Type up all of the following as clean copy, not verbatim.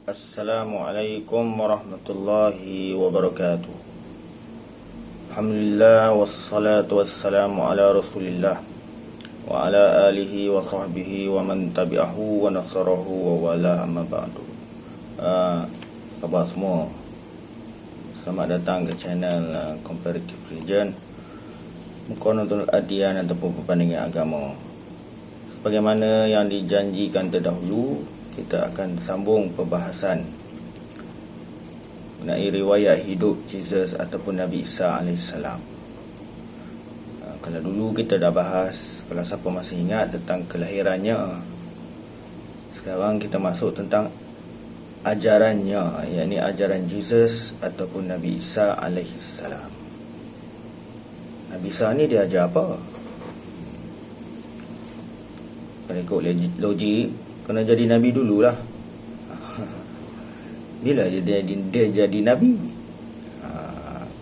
Assalamualaikum warahmatullahi wabarakatuh. Alhamdulillah wassalatu wassalamu ala Rasulillah wa ala alihi wa sahbihi wa man tabi'ahu wa nasarahu wa wala amma ba'du. Khabar semua. Selamat datang ke channel Comparative Religion, Muqaranatul Adyan ataupun perbandingan agama. Sebagaimana yang dijanjikan terdahulu, kita akan sambung perbahasan mengenai riwayat hidup Jesus ataupun Nabi Isa AS. Kalau dulu kita dah bahas, kalau siapa masih ingat, tentang kelahirannya. Sekarang kita masuk tentang ajarannya, yakni ajaran Jesus ataupun Nabi Isa AS. Nabi Isa ni dia ajar apa? Kalau ikut logik, kena jadi Nabi dululah. Bila dia jadi Nabi?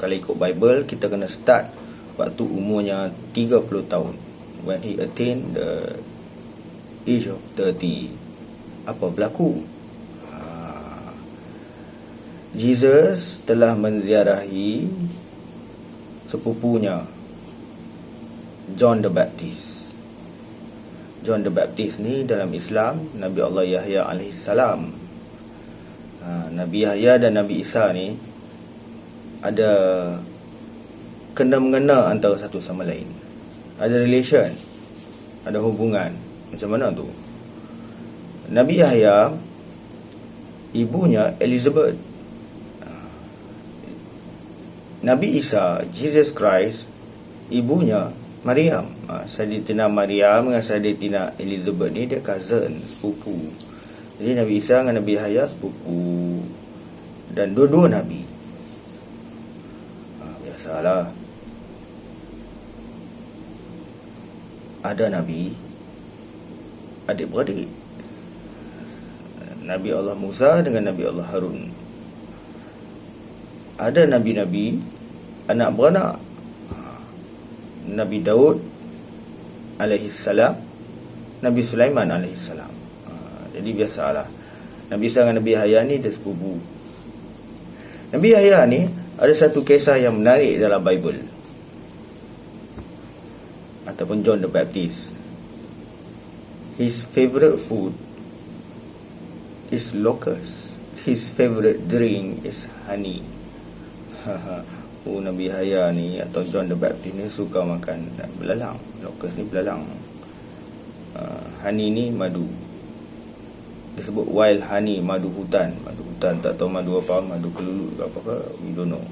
Kalau ikut Bible, kita kena start waktu umurnya 30 tahun. When he attained the age of 30. Apa berlaku? Jesus telah menziarahi sepupunya John the Baptist. John the Baptist ni dalam Islam Nabi Allah Yahya AS. Nabi Yahya dan Nabi Isa ni ada kena-mengena antara satu sama lain. Ada relation, ada hubungan. Macam mana tu? Nabi Yahya, ibunya Elizabeth. Nabi Isa, Jesus Christ, ibunya Maryam. Sayyidatina Maryam dengan Sayyidatina Elizabeth ni dia cousin, sepupu. Jadi Nabi Isa dengan Nabi Yahya sepupu, dan dua-dua Nabi. Biasalah, ada Nabi adik-beradik. Nabi Allah Musa dengan Nabi Allah Harun. Ada Nabi-Nabi anak beranak. Nabi Daud alaihissalam, Nabi Sulaiman alaihissalam. Jadi biasalah, Nabi Isa dengan Nabi Yahya ni dia sepupu. Nabi Yahya ni ada satu kisah yang menarik dalam Bible, ataupun John the Baptist. His favorite food is locust. His favorite drink is honey. Nabi Yahya ni atau John the Baptist ni suka makan belalang. Locust ni belalang. Honey ni madu. Disebut wild honey, madu hutan. Madu hutan, tak tahu madu apa, madu kelulu ke apa ke, we don't know.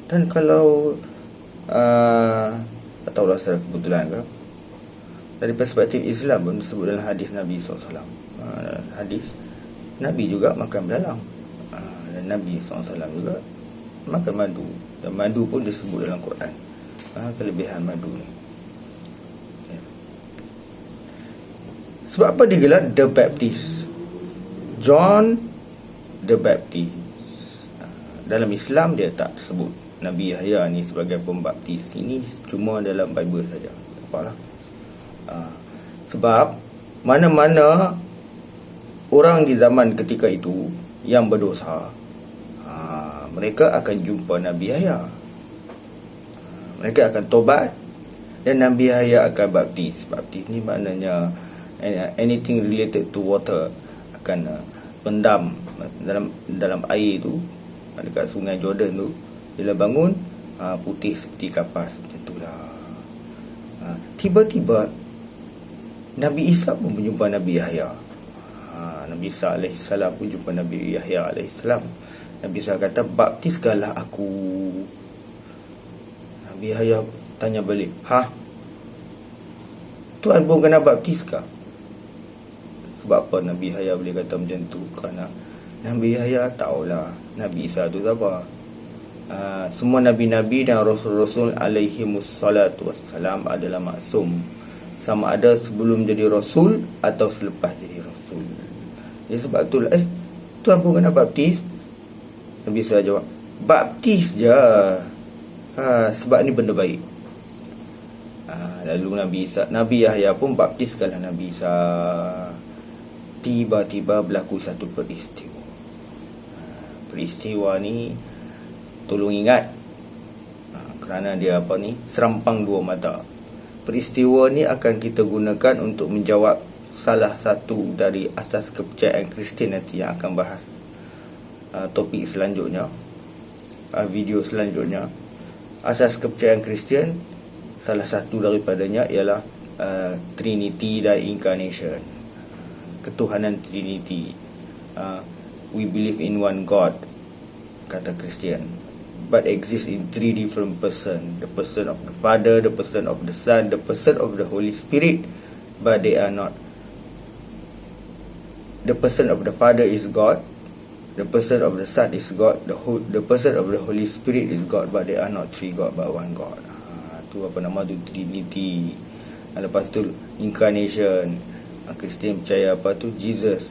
Dan kalau tak tahulah secara kebetulan ke, dari perspektif Islam pun disebut dalam hadis Nabi SAW. Hadis Nabi juga makan belalang, dan Nabi SAW juga makan madu. Dan madu pun disebut dalam Quran. Kelebihan madu ni. Sebab apa dia gelar The Baptist? John the Baptist. Dalam Islam dia tak sebut Nabi Yahya ni sebagai pembaptis. Ini cuma dalam Bible saja. Tak apalah. Sebab mana-mana orang di zaman ketika itu yang berdosa, mereka akan jumpa Nabi Yahya. Mereka akan tobat, dan Nabi Yahya akan baptis. Baptis ni maknanya anything related to water, akan rendam dalam air tu dekat sungai Jordan tu. Bila bangun, putih seperti kapas. Macam itulah. Tiba-tiba Nabi Isa pun berjumpa Nabi Yahya. Nabi Isa AS pun jumpa Nabi Yahya AS. Nabi Isa kata, baptiskanlah aku. Nabi Yahya tanya balik, Tuhan pun kena baptiskah? Sebab apa Nabi Yahya boleh kata macam tu? Kerana Nabi Yahya tahulah Nabi Isa tu siapa. Semua Nabi-Nabi dan Rasul-Rasul alaihimussalatu wassalam adalah maksum, sama ada sebelum jadi Rasul atau selepas jadi Rasul. Jadi sebab itulah Tuhan pun kena baptis. Nabi Isa jawab, baptis je, sebab ni benda baik. Lalu Nabi Yahya pun baptiskanlah Nabi Isa. tiba-tiba berlaku satu peristiwa. Peristiwa ni tolong ingat, kerana dia serampang dua mata. Peristiwa ni akan kita gunakan untuk menjawab salah satu dari asas kepercayaan Kristian nanti yang akan bahas topik selanjutnya, video selanjutnya. Asas kepercayaan Kristian, salah satu daripadanya ialah Trinity dan Incarnation, ketuhanan Trinity. We believe in one God, kata Kristian, but exist in three different person: the person of the Father, the person of the Son, the person of the Holy Spirit, but they are not. The person of the Father is God, the person of the Son is God, the person of the Holy Spirit is God, but they are not three God but one God. Tu Trinity. Lepas tu Incarnation. Kristian percaya Jesus,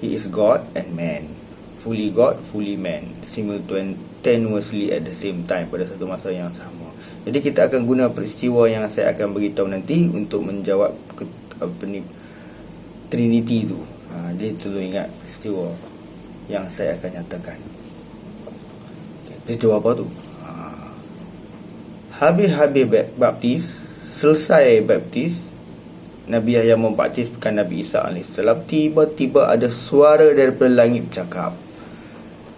He is God and man, fully God, fully man, simultaneously at the same time, pada satu masa yang sama. Jadi kita akan guna peristiwa yang saya akan beritahu nanti untuk menjawab Trinity tu. Jadi tolong ingat peristiwa yang saya akan nyatakan. Peristiwa apa tu? Habis baptis, selesai baptis, Nabi Yahya membaptiskan Nabi Isa AS. Tiba-tiba ada suara daripada langit bercakap,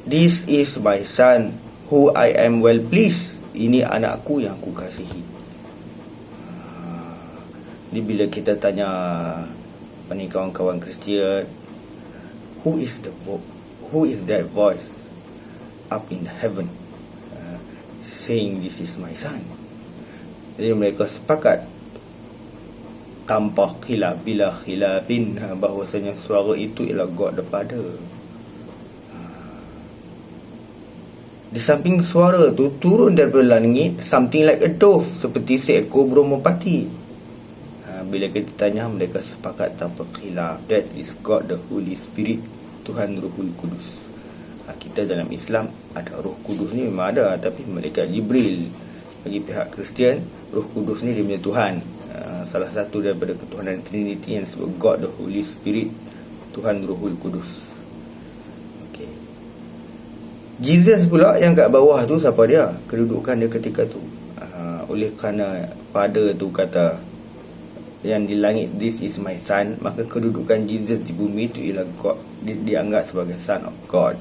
"This is my son who I am well pleased." Ini anakku yang aku kasihi. Jadi bila kita tanya kawan-kawan Kristian, who is that voice up in the heaven saying this is my son? Jadi mereka sepakat tanpa khilaf, bila khilafin, bahawasanya suara itu ialah God the Father. Di samping suara tu turun daripada langit something like a dove, seperti seekor burung merpati. Bila kita tanya, mereka sepakat tanpa khilaf, that is God the Holy Spirit, Tuhan Rohul Kudus. Kita dalam Islam ada Roh Kudus ni memang ada, tapi malaikat Jibril. Bagi pihak Kristian, Roh Kudus ni dia punya Tuhan. Salah satu daripada ketuhanan Trinity yang disebut God the Holy Spirit, Tuhan Rohul Kudus. Okay. Jesus pula yang kat bawah tu, siapa dia? Kedudukan dia ketika tu. Oleh kerana Father tu kata yang di langit, this is my son, maka kedudukan Jesus di bumi tu ialah God, dianggap sebagai son of God,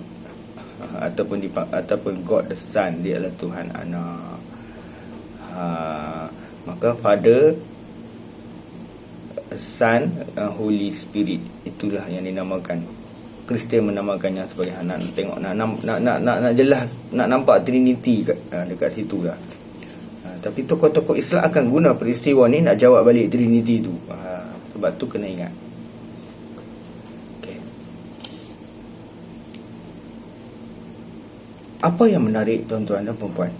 ataupun God the Son, dia adalah Tuhan anak. Maka Father, Son, Holy Spirit, itulah yang dinamakan, Kristian menamakannya sebagai anak. Tengok nak jelas, nak nampak Trinity dekat situ lah. Tapi tokoh-tokoh Islam akan guna peristiwa ni nak jawab balik Trinity tu. Sebab tu kena ingat. Okay. Apa yang menarik tuan-tuan dan puan-puan?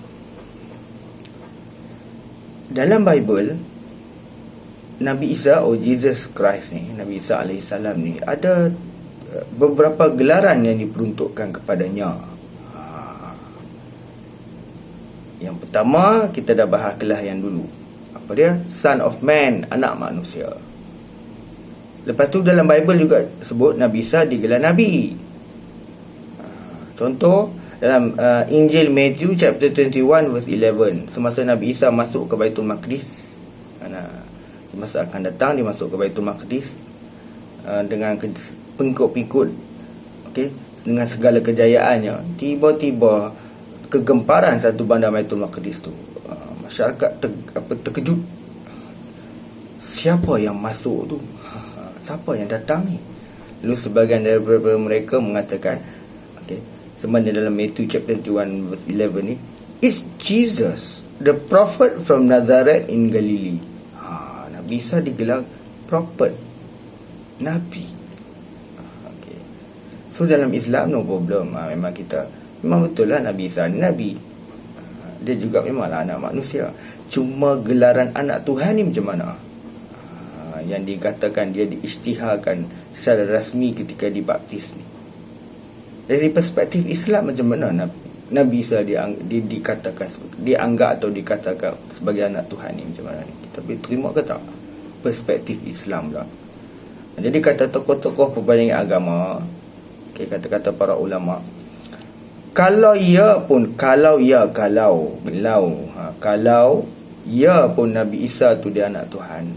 Dalam Bible, Nabi Isa Jesus Christ ni, Nabi Isa AS ni, ada beberapa gelaran yang diperuntukkan kepadanya. Yang pertama, kita dah bahas yang dulu. Apa dia? Son of Man, anak manusia. Lepas tu dalam Bible juga sebut Nabi Isa digelar Nabi. Contoh, dalam Injil Matthew chapter 21 verse 11, semasa Nabi Isa masuk ke Baitul Maqdis, di masa akan datang dia masuk ke Baitul Maqdis dengan pengikut-pengikut, okay, dengan segala kejayaannya. Tiba-tiba kegemparan satu bandar Baitul Maqdis tu. Masyarakat terkejut. Siapa yang masuk tu? Siapa yang datang ni? Lalu sebahagian daripada mereka mengatakan, okay, sebenarnya dalam Matthew chapter 21 verse 11 ni, it's Jesus, the prophet from Nazareth in Galilee. Nabi Isa digelar prophet, Nabi. Okay. So dalam Islam no problem. Memang betul lah Nabi Isa ni Nabi. Dia juga memanglah anak manusia. Cuma gelaran anak Tuhan ni macam mana? Yang dikatakan dia diisytiharkan secara rasmi ketika dibaptis ni. Dari perspektif Islam macam mana Nabi Isa dianggap atau dikatakan sebagai anak Tuhan ni macam mana ni? Kita boleh terima ke tak? Perspektif Islam lah. Jadi kata tokoh-tokoh perbandingan agama, kata-kata para ulama, kalau ya pun Nabi Isa tu dia anak Tuhan,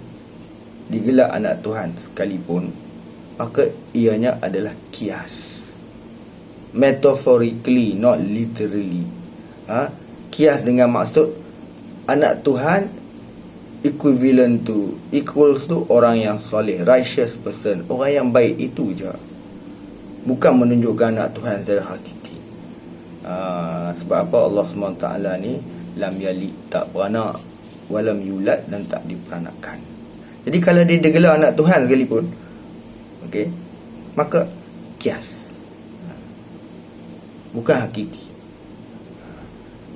digelar anak Tuhan sekalipun, maka ianya adalah kias, metaphorically, not literally. Kias dengan maksud anak Tuhan equals to orang yang soleh, righteous person, orang yang baik, itu je. Bukan menunjukkan anak Tuhan secara hakiki. Sebab apa? Allah SWT ni lam yalid, tak beranak, walam yulad, dan tak diperanakkan. Jadi kalau dia digelar anak Tuhan sekalipun, okey, maka kias, bukan hakiki.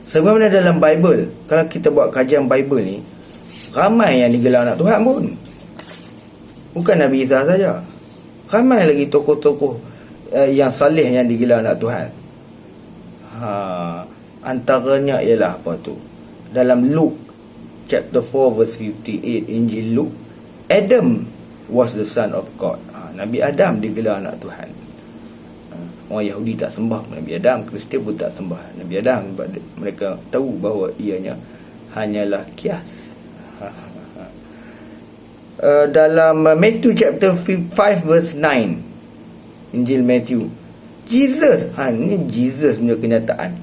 Sebenarnya dalam Bible, kalau kita buat kajian Bible ni, ramai yang digelar anak Tuhan pun. Bukan Nabi Isa saja, ramai lagi tokoh-tokoh yang salih yang digelar anak Tuhan. Antaranya ialah apa tu? Dalam Luke chapter 4 verse 58, Injil Luke, Adam was the son of God. Nabi Adam digelar anak Tuhan. Orang Yahudi tak sembah Nabi Adam, Kristian pun tak sembah Nabi Adam, sebab mereka tahu bahawa ianya hanyalah kias. Dalam Matthew chapter 5 verse 9, Injil Matthew, Jesus, ini Jesus punya kenyataan.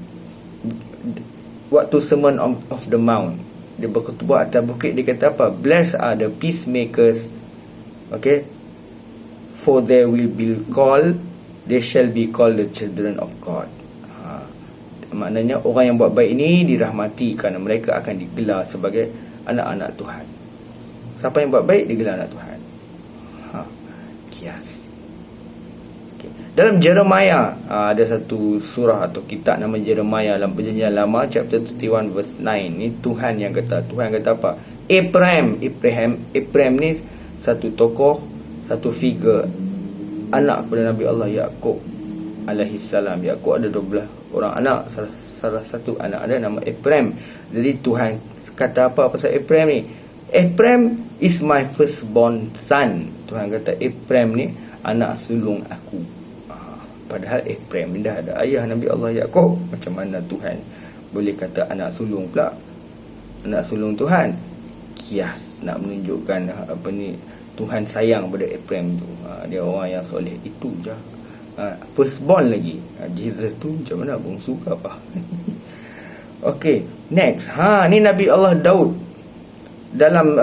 Waktu Sermon of the Mount, dia berkhutbah atas bukit, dia kata apa? Blessed are the peacemakers, okay, for they shall be called the children of God. Maknanya orang yang buat baik ini dirahmati kerana mereka akan digelar sebagai anak-anak Tuhan. Siapa yang buat baik digelar anak Tuhan. Kias. Okay. Dalam Jeremiah, ada satu surah atau kitab nama Jeremiah dalam Perjanjian Lama chapter 31 verse 9. Ni Tuhan yang kata. Tuhan kata apa? Abraham ni satu tokoh, satu figure, anak kepada Nabi Allah Yaqub alaihi salam. Yaqub ada 12 orang anak, salah satu anak ada nama Abraham. Jadi Tuhan kata apa pasal Abraham ni? Abraham is my firstborn son. Tuhan kata Abraham ni anak sulung aku. Padahal Abraham dah ada ayah Nabi Allah Yaqub. Macam mana Tuhan boleh kata anak sulung pula? Anak sulung Tuhan. Kias, nak menunjukkan apa ni, Tuhan sayang pada Abraham tu. Dia orang yang soleh, itu je. Firstborn lagi. Jesus tu macam mana? Bongsu ke apa? Okay, next. Ni Nabi Allah Daud. Dalam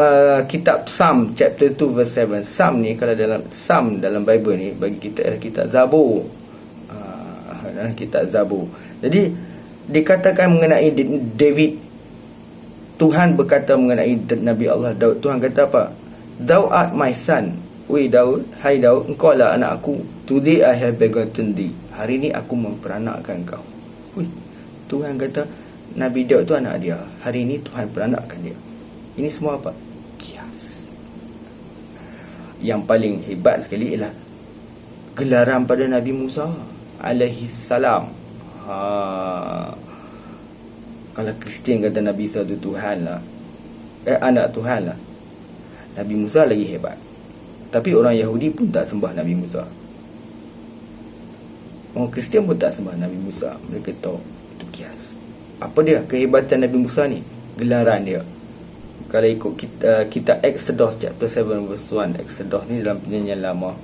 kitab Psalm chapter 2 verse 7. Psalm ni, kalau dalam Bible ni, bagi kita adalah kitab Zabur. Dalam kitab Zabur. Jadi dikatakan mengenai David, Tuhan berkata mengenai Nabi Allah Daud. Tuhan kata apa? Thou art my son. Wei Daud, hai Daud, engkau lah anak aku. Today I have begotten thee. Hari ni aku memperanakkan kau. Tuhan kata Nabi Daud tu anak dia. Hari ni Tuhan peranakkan dia. Ini semua apa? Kias. Yang paling hebat sekali ialah gelaran pada Nabi Musa alaihi salam. Kalau Kristian kata Nabi Isa tu Tuhan lah, anak Tuhan lah, Nabi Musa lagi hebat. Tapi orang Yahudi pun tak sembah Nabi Musa. Orang Kristian pun tak sembah Nabi Musa. Mereka tahu itu kias. Apa dia kehebatan Nabi Musa ni? Gelaran dia. Kalau ikut kita Exodus chapter 7 verse 1. Exodus ni dalam Perjanjian Lama.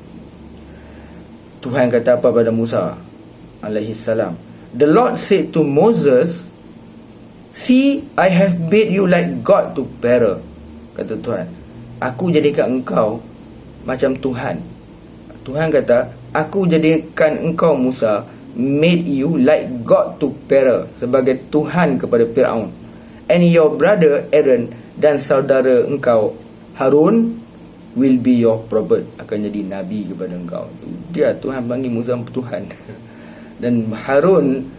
Tuhan kata apa pada Musa alaihi salam? The Lord said to Moses, see, I have made you like God to Pharaoh. Kata Tuhan, aku jadikan engkau macam Tuhan. Tuhan kata, aku jadikan engkau Musa, made you like God to Pharaoh, sebagai Tuhan kepada Firaun. And your brother Aaron dan saudara engkau Harun will be your prophet, akan jadi nabi kepada engkau. Dia Tuhan panggil Musa Tuhan. Dan Harun,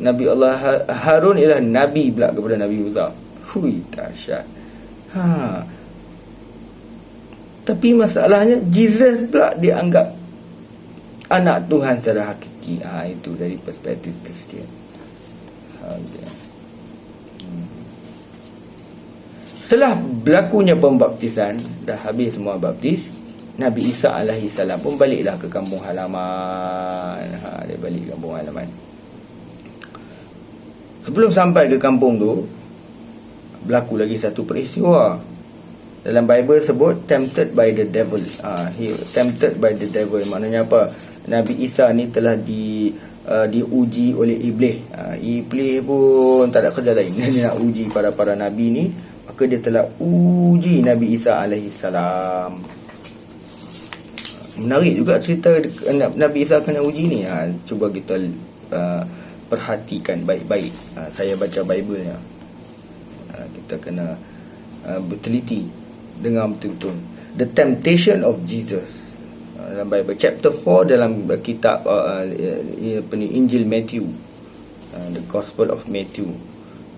Nabi Allah Harun ialah nabi pula kepada Nabi Musa. Hui, dahsyat. Tapi masalahnya Jesus pula dianggap anak Tuhan secara hakiki. Itu dari perspektif Kristian. Setelah berlakunya pembaptisan, dah habis semua baptis, Nabi Isa alaihi salam pun baliklah ke kampung halaman. Dia balik kampung halaman. Sebelum sampai ke kampung tu, berlaku lagi satu peristiwa. Dalam Bible sebut tempted by the devil. He tempted by the devil. Maknanya apa? Nabi Isa ni telah diuji oleh iblis. Iblis pun tak ada kerja lain. Dia nak uji para nabi ni. Maka dia telah uji Nabi Isa alaihi salam. Menarik juga cerita Nabi Isa kena uji ni. Cuba kita perhatikan baik-baik. Saya baca Bible-nya. Kita kena berteliti, dengar betul-betul. The temptation of Jesus. Dalam Bible chapter 4 dalam kitab Injil Matthew, the Gospel of Matthew.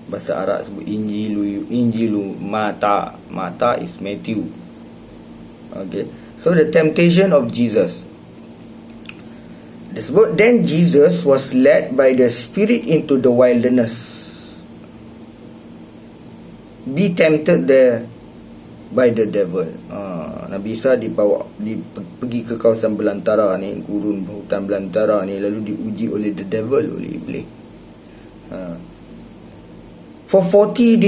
Bahasa Arab sebut Injilu Mata. Mata is Matthew. Okay. So the temptation of Jesus. Disebut, then Jesus was led by the Spirit into the wilderness. Be tempted there by the devil. Nabi Isa pergi ke kawasan belantara ni, gurun hutan belantara ni, lalu diuji oleh the devil, oleh iblis. For 40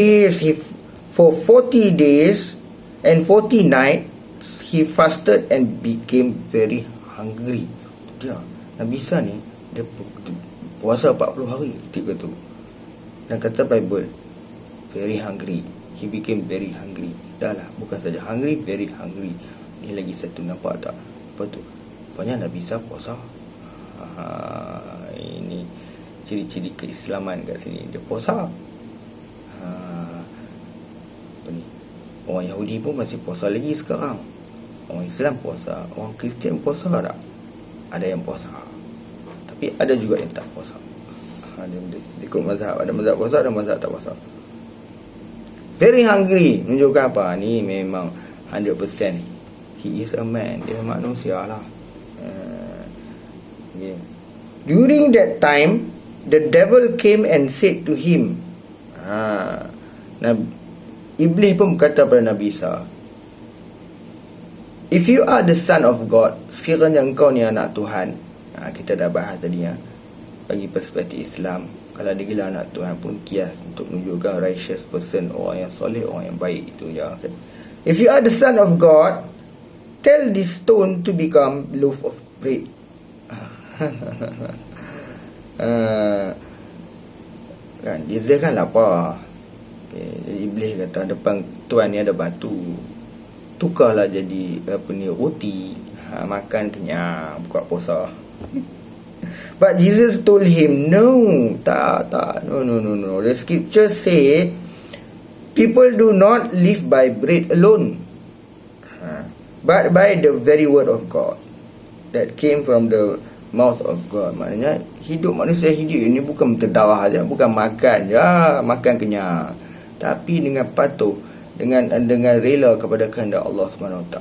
days and 40 nights he fasted and became very hungry. Nabi Isa ni dia puasa 40 hari ketika tu. Dan kata Bible, very hungry. He became very hungry. Dah lah, bukan saja hungry, very hungry. Ni lagi satu, nampak tak? Apa tu? Rupanya Nabi Isa puasa. Ini ciri-ciri keislaman kat sini. Dia puasa. Apa ni? Orang Yahudi pun masih puasa lagi sekarang. Orang Islam puasa, orang Kristian puasa tak? Ada yang puasa, tapi ada juga yang tak puasa. Dia ikut mazhab. Ada mazhab puasa, ada mazhab tak puasa. Very hungry menunjukkan apa? Ni memang 100% he is a man. Dia manusia lah. Okay. During that time, the devil came and said to him, Iblis pun berkata pada Nabi Isa, if you are the son of God, sekiranya engkau ni anak Tuhan. Kita dah bahas tadi bagi perspektif Islam, kalau dia gila anak Tuhan pun kias untuk menunjukkan righteous person, orang yang soleh, orang yang baik itu je. Okay? If you are the son of God, tell this stone to become loaf of bread. Kan Jesus kan lapar. Okay, Iblis kata depan Tuhan ni ada batu, tukarlah jadi roti, makan kenyang, buka puasa. But Jesus told him, no. The scripture say people do not live by bread alone, but by the very word of God that came from the mouth of God. Maknanya hidup manusia hidup ini bukan terdarah saja, bukan makan je, makan kenyang, tapi dengan patuh, dengan rela kepada kehendak Allah SWT,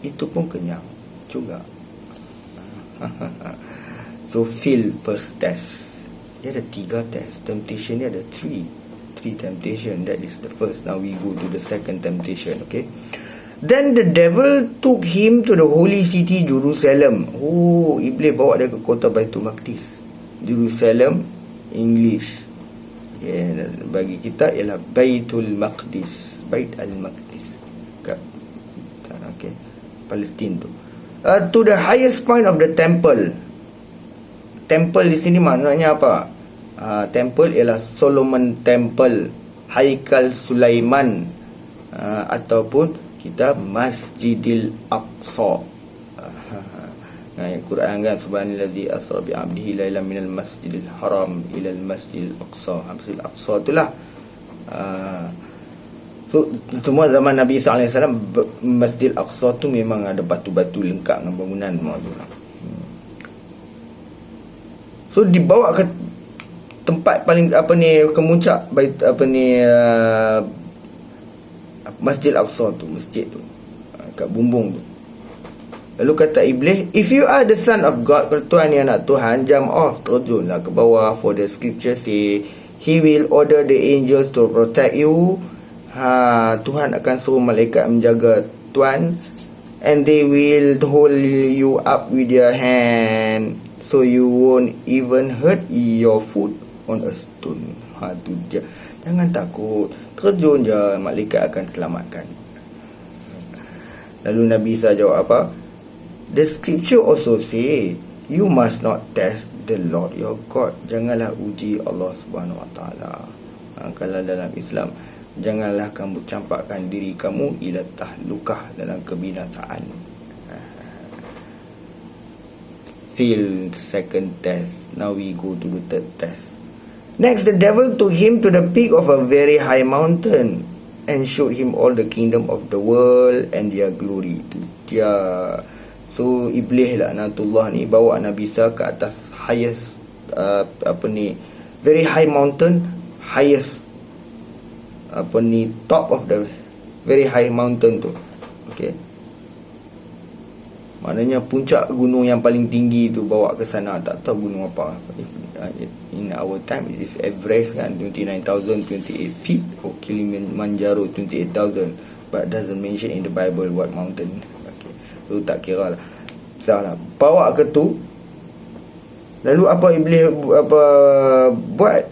itu pun kenyang juga. So fail first test. Dia ada 3 test. Temptation ni ada 3 temptation. That is the first. Now we go to the second temptation. Okay. Then the devil took him to the holy city Jerusalem. Iblis bawa dia ke kota Baitul Maqdis. Jerusalem English, bagi kita ialah Baitul Maqdis, Bait al-Maqdis, okay, Palestin tu. To the highest point of the temple. Temple di sini maknanya apa? Temple ialah Solomon Temple, Haikal Sulaiman, ataupun kita Masjidil Aqsa. Ayat Quran kan, subhanallazi asra bi 'abdihi lailan minal masjidil haram ila al masjidil aqsa. Masjidil Aqsa itulah. So semua zaman Nabi sallallahu alaihi wasallam Masjidil Aqsa tu memang ada batu-batu lengkap dengan bangunan semua tu. So dibawa ke tempat paling kemuncak Masjidil Aqsa tu, masjid tu, kat bumbung tu. Lalu kata Iblis, if you are the son of God, kalau Tuhan ni anak Tuhan, jump off, terjunlah ke bawah, for the scripture say he will order the angels to protect you. Tuhan akan suruh malaikat menjaga Tuhan, and they will hold you up with their hand, so you won't even hurt your foot on a stone. Tu je. Jangan takut, terjun je, malaikat akan selamatkan. Lalu Nabi Isa jawab apa? The scripture also say, you must not test the Lord your God. Janganlah uji Allah Subhanahu Wa Taala. Kalau dalam Islam, janganlah kamu campakkan diri kamu ila tahlukah, dalam kebinasaan. Fail second test. Now we go to the third test. Next, the devil took him to the peak of a very high mountain and showed him all the kingdom of the world and their glory. Itu dia. So Iblis laknatullah ni bawa Nabi Isa ke atas highest very high mountain, highest top of the very high mountain tu. Okay, maknanya puncak gunung yang paling tinggi tu bawa ke sana. Tak tahu gunung apa. In our time it is Everest kan, 29,028 feet, or Kilimanjaro 28,000, but doesn't mention in the Bible what mountain. Okay, so tak kira lah, salah bawa ke tu. Lalu apa Iblis buat?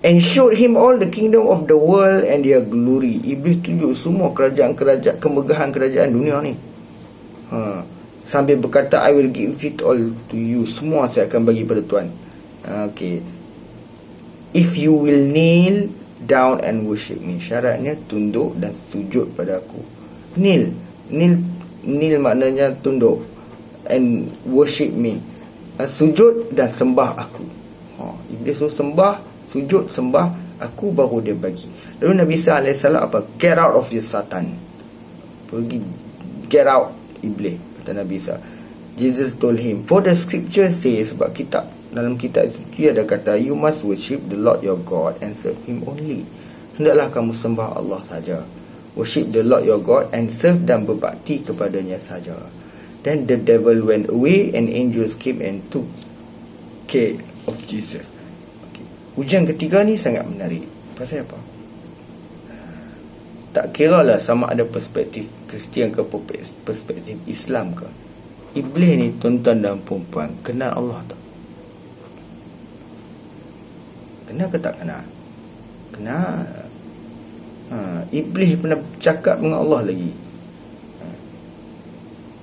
And showed him all the kingdom of the world and their glory. Iblis tunjuk semua kerajaan-kerajaan, kemegahan kerajaan dunia ni. Sambil berkata, I will give it all to you. Semua saya akan bagi pada Tuhan. Okay, if you will kneel down and worship me. Syaratnya tunduk dan sujud pada aku. Kneel maknanya tunduk, and worship me, sujud dan sembah aku. Iblis tu sembah, sujud, sembah aku, baru dia bagi. Lalu Nabi Isa AS apa? Get out of your Satan. Pergi, get out Iblis, kata Nabi Isa. Jesus told him, for the scripture says, sebab kitab, dalam kitab suci ada kata, you must worship the Lord your God and serve him only. Hendaklah kamu sembah Allah saja. Worship the Lord your God and serve dan berbakti kepadanya saja. Then the devil went away and angels came and took care of Jesus. Okay. Ujian ketiga ni sangat menarik. Pasal apa? Tak kira lah sama ada perspektif Kristian ke perspektif Islam ke, Iblis ni tuan-tuan dan perempuan kenal Allah tak? Kenal ke tak kenal? Kenal. Iblis pernah cakap dengan Allah lagi.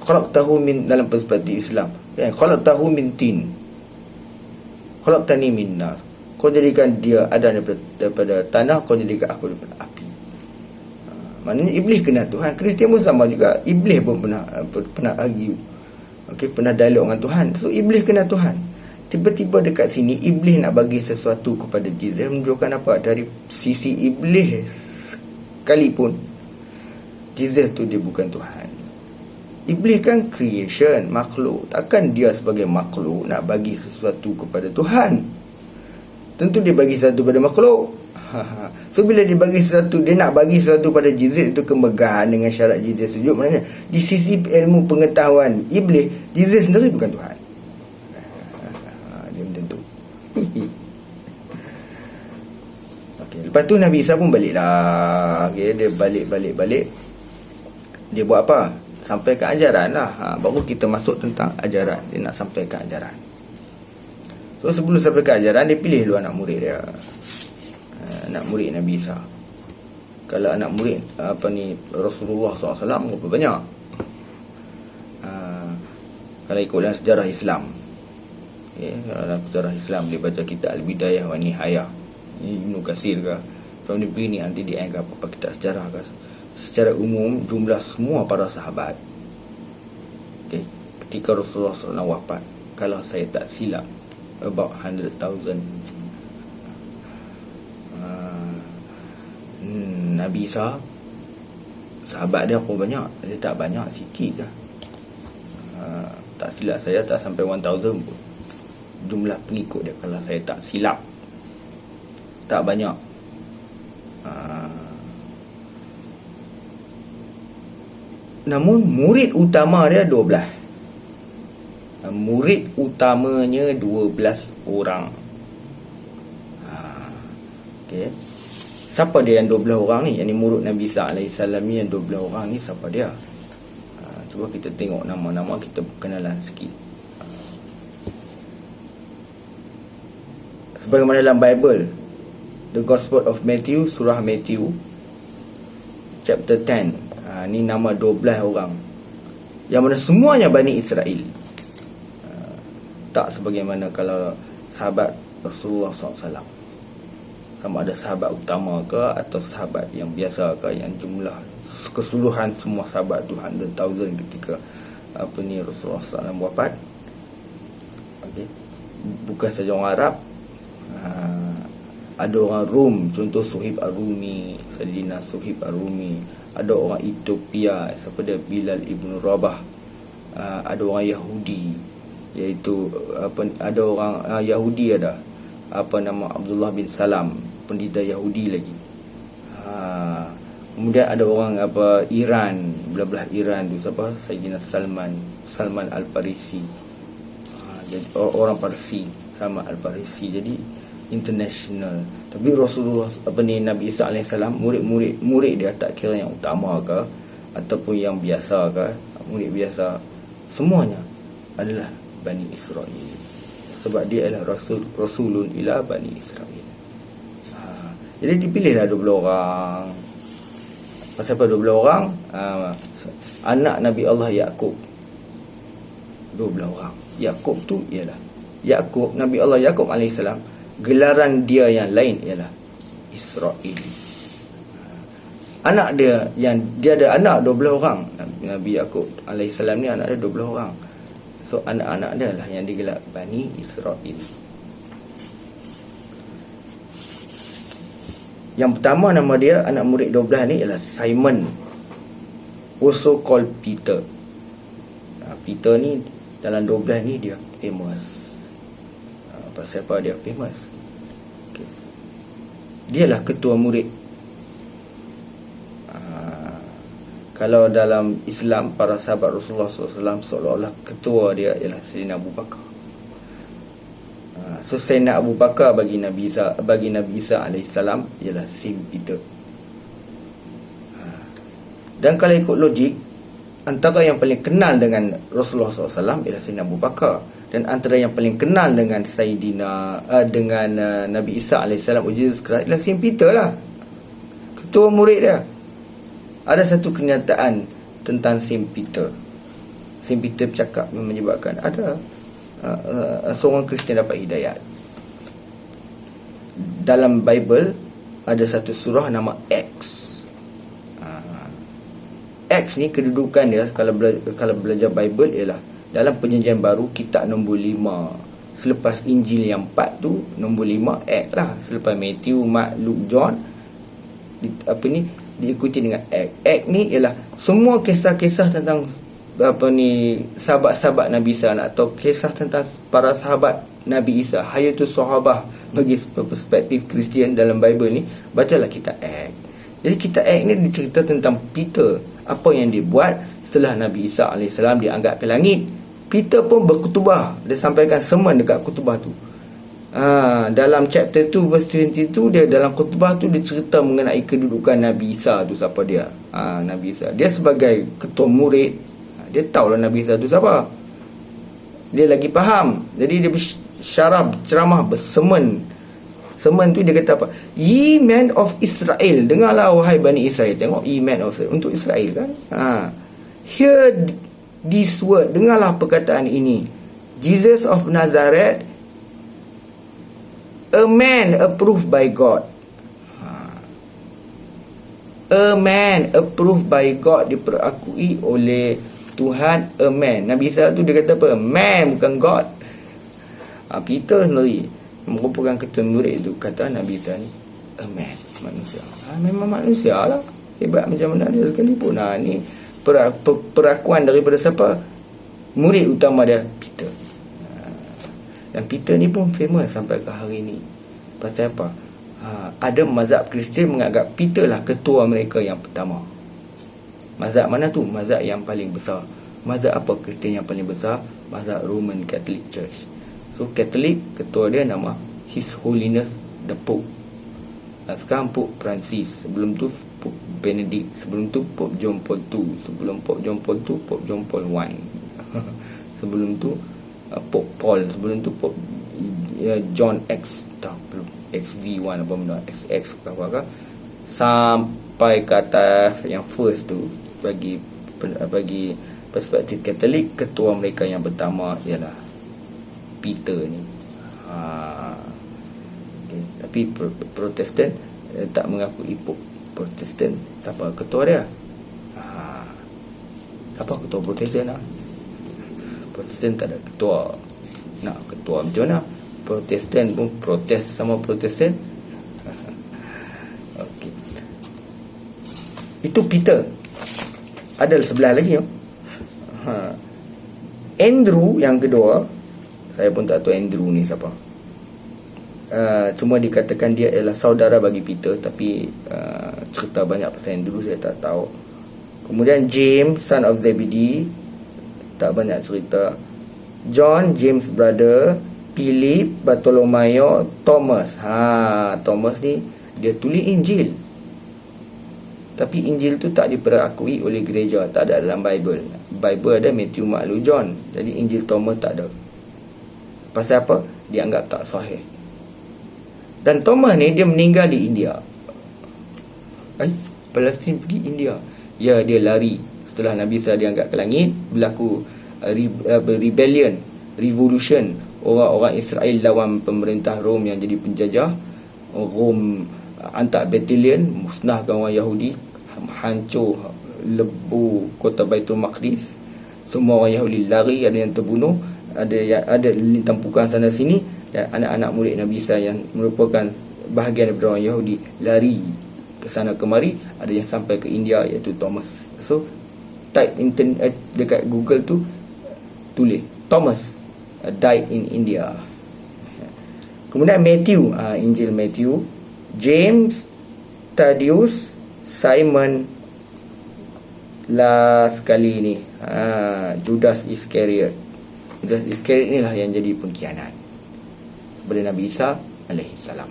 Khalaqtahu min, dalam perspektif Islam, khalaqtahu min tin, khalaqtani min nar. Kau jadikan dia ada daripada tanah, kau jadikan aku daripada api. Maknanya Iblis kenal Tuhan. Kristian pun sama juga. Iblis pun pernah argue, pernah dialog dengan Tuhan. So Iblis kenal Tuhan. Tiba-tiba dekat sini Iblis nak bagi sesuatu kepada Jesus, menunjukkan apa? Dari sisi Iblis sekalipun, Jesus tu dia bukan Tuhan. Iblis kan creation, makhluk. Takkan dia sebagai makhluk nak bagi sesuatu kepada Tuhan. Tentu dia bagi sesuatu pada makhluk. So bila dia bagi sesuatu, dia nak bagi sesuatu pada Jesus, itu kemegahan dengan syarat Jesus sujud. Maknanya di sisi ilmu pengetahuan Iblis, Jesus sendiri bukan Tuhan. Dia macam tu. Okay, lepas tu Nabi Isa pun balik lah. Dia balik. Dia buat apa? Sampaikan ajaran lah. Baru kita masuk tentang ajaran. Dia nak sampaikan ajaran. So sebelum sampaikan ajaran, dia pilih dulu anak murid dia. Anak murid Nabi Isa. Kalau anak murid Rasulullah SAW berapa banyak? Kalau ikut dalam sejarah Islam, kalau dalam sejarah Islam dia baca kitab Al-Bidayah wa Nihayah, Ibnu Katsir ke, from the beginning nanti dia anggap apa kitab sejarah ke, secara umum jumlah semua para sahabat, ketika Rasulullah SAW wafat, kalau saya tak silap, about 100,000. Nabi Isa, sahabat dia pun banyak. Dia tak banyak, sikit lah. Tak silap saya tak sampai 1,000 pun jumlah pengikut dia, kalau saya tak silap. Tak banyak. Namun murid utama dia 12. Murid utamanya 12 orang. Okay. Siapa dia yang 12 orang ni? Yang ni murid Nabi Isa AS ni, yang 12 orang ni siapa dia? Cuba kita tengok nama-nama, kita kenalan sikit. Sebagaimana dalam Bible, The Gospel of Matthew, surah Matthew chapter 10, ni nama 12 orang yang mana semuanya Bani Israel. Tak sebagaimana kalau sahabat Rasulullah SAW, sama ada sahabat utama ke atau sahabat yang biasa ke, yang jumlah keseluruhan semua sahabat tu 100,000 ketika Rasulullah SAW wafat. Okay. Bukan saja orang Arab, ada orang Rom, contoh Suhaib Ar-Rumi, Sayyidina Suhaib Ar-Rumi. Ada orang Ethiopia seperti Bilal Ibn Rabah. Ada orang Yahudi, iaitu ada orang Yahudi, ada nama Abdullah bin Salam, pendeta Yahudi lagi. Kemudian ada orang Iran, belah-belah Iran tu siapa? Sayyidina Salman Al-Farisi. Jadi orang Parsi, Salman Al-Farisi. Jadi international. Tapi Rasulullah Nabi Isa AS, murid dia, tak kira yang utama ke ataupun yang biasa ke, murid biasa, semuanya adalah Bani Israel. Sebab dia adalah Rasulun ila Bani Israel. Jadi dipilihlah 12 orang. Pasal apa 12 orang? Anak Nabi Allah Yaqub, 12 orang. Yaqub tu ialah Yaqub, Nabi Allah Yaqub AS, gelaran dia yang lain ialah Israel. Anak dia, yang dia ada anak 12 orang. Nabi Yaqub AS ni anak dia 12 orang. So anak-anak dia lah yang digelar Bani Israel. Yang pertama nama dia, anak murid 12 ni ialah Simon, also called Peter. Peter ni dalam 12 ni dia famous. Pasal apa dia famous? Okay. Dialah ketua murid. Kalau dalam Islam, para sahabat Rasulullah SAW, seolah-olah ketua dia ialah Sayyidina Abu Bakar. So Sayyidina Abu Bakar bagi Nabi Isa AS ialah Saint Peter. Dan kalau ikut logik, antara yang paling kenal dengan Rasulullah SAW ialah Sayyidina Abu Bakar. Dan antara yang paling kenal dengan Nabi Isa AS, Jesus Christ, ialah Saint Peter lah, ketua murid dia. Ada satu kenyataan tentang Saint Peter. Saint Peter bercakap menyebabkan ada seorang Kristian dapat hidayat. Dalam Bible ada satu surah nama Acts. Acts ni kedudukan dia kalau belajar Bible ialah dalam Perjanjian Baru kitab nombor 5. Selepas Injil yang 4 tu, nombor 5 Acts lah. Selepas Matthew, Mark, Luke, John, diikuti dengan Acts. Acts ni ialah semua kisah-kisah tentang sahabat-sahabat Nabi Isa, atau kisah tentang para sahabat Nabi Isa, hayatus sahabah bagi perspektif Kristian dalam Bible ni. Bacalah kitab Acts. Jadi kitab Acts ni dicerita tentang Peter, apa yang dia buat setelah Nabi Isa AS diangkat ke langit. Peter pun berkutubah, dia sampaikan sermon dekat kutubah tu. Dalam chapter 2 verse 22, dia dalam khutbah tu dia cerita mengenai kedudukan Nabi Isa tu, siapa dia. Nabi Isa, dia sebagai ketua murid, dia tahulah Nabi Isa tu siapa. Dia lagi faham. Jadi dia bersyarah, ceramah, bersermon. Sermon tu dia kata apa? Ye men of Israel, dengarlah wahai Bani Israel. Tengok, ye men of Israel, untuk Israel kan. Hear this word, dengarlah perkataan ini. Jesus of Nazareth, a man approved by God. A man approved by God, diperakui oleh Tuhan. A man, Nabi Isa tu dia kata apa? Man, bukan God. Peter sendiri merupakan ketua murid tu, kata Nabi Isa ni a man, manusia. Memang manusia lah, hebat macam mana dia sekalipun. Ni perakuan daripada siapa? Murid utama dia, Peter. Dan Peter ni pun famous sampai ke hari ni. Pasal apa? Ada mazhab Kristian menganggap Peter lah ketua mereka yang pertama. Mazhab mana tu? Mazhab yang paling besar. Mazhab apa Kristian yang paling besar? Mazhab Roman Catholic Church. So Catholic, ketua dia nama His Holiness the Pope. Sekarang Pope Francis. Sebelum tu Pope Benedict, sebelum tu Pope John Paul II, sebelum Pope John Paul II Pope John Paul I sebelum tu Pope Paul, sebelum tu Pope John X, tak belum XV1 apa benda, XX apa sampai ke atas yang first tu. Bagi perspektif Katolik, ketua mereka yang pertama ialah Peter ni. Okay. Tapi Protestan tak mengakui Pope Protestan. Siapa ketua dia? Siapa ketua Protestan lah? Protestan tak ada ketua. Nak ketua macam mana? Protestan pun protes sama Protestan. Okey. Itu Peter. Ada sebelah lagi ya. Andrew yang kedua, saya pun tak tahu Andrew ni siapa. Cuma dikatakan dia adalah saudara bagi Peter, tapi cerita banyak pasal Andrew saya tak tahu. Kemudian James, son of Zebedee, tak banyak cerita. John, James brother. Philip, Bartolomeo, Thomas. Thomas ni dia tulis Injil, tapi Injil tu tak diperakui oleh gereja, tak ada dalam Bible. Bible ada Matthew, Mark, Luke, John. Jadi Injil Thomas tak ada. Pasal apa? Dia anggap tak sahih. Dan Thomas ni dia meninggal di India. Palestin pergi India. Ya, dia lari. Setelah Nabi Isa diangkat ke langit, berlaku rebellion, revolution. Orang-orang Israel lawan pemerintah Rom yang jadi penjajah. Rom hantar batalion, musnahkan orang Yahudi, hancur lebu kota Baitul Maqdis. Semua orang Yahudi lari, ada yang terbunuh, ada ditampukan sana sini. Dan anak-anak murid Nabi Isa yang merupakan bahagian daripada orang Yahudi lari ke sana kemari. Ada yang sampai ke India, iaitu Thomas. So type dekat Google tu, tulis Thomas died in India. Kemudian Matthew, Injil Matthew, James, Thaddeus, Simon, last sekali ni Judas Iscariot. Judas Iscariot inilah yang jadi pengkhianat kepada Nabi Isa alaihi salam.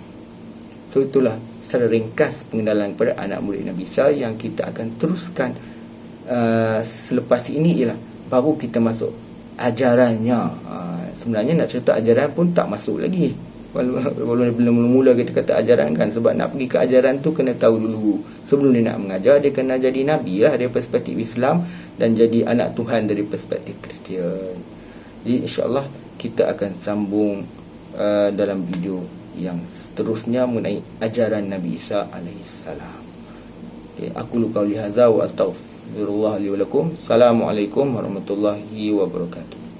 So itulah secara ringkas pengenalan kepada anak murid Nabi Isa yang kita akan teruskan selepas ini. Ialah baru kita masuk ajarannya. Sebenarnya nak cerita ajaran pun tak masuk lagi. Walaupun belum mula kita kata ajaran kan. Sebab nak pergi ke ajaran tu kena tahu dulu. Sebelum dia nak mengajar, dia kena jadi Nabi lah dari perspektif Islam, dan jadi anak Tuhan dari perspektif Kristian. Jadi insyaAllah kita akan sambung dalam video yang seterusnya mengenai ajaran Nabi Isa alaihissalam. Okay, aku qauli hadza wa astaghfirullah li wa lakum. Assalamualaikum warahmatullahi wabarakatuh.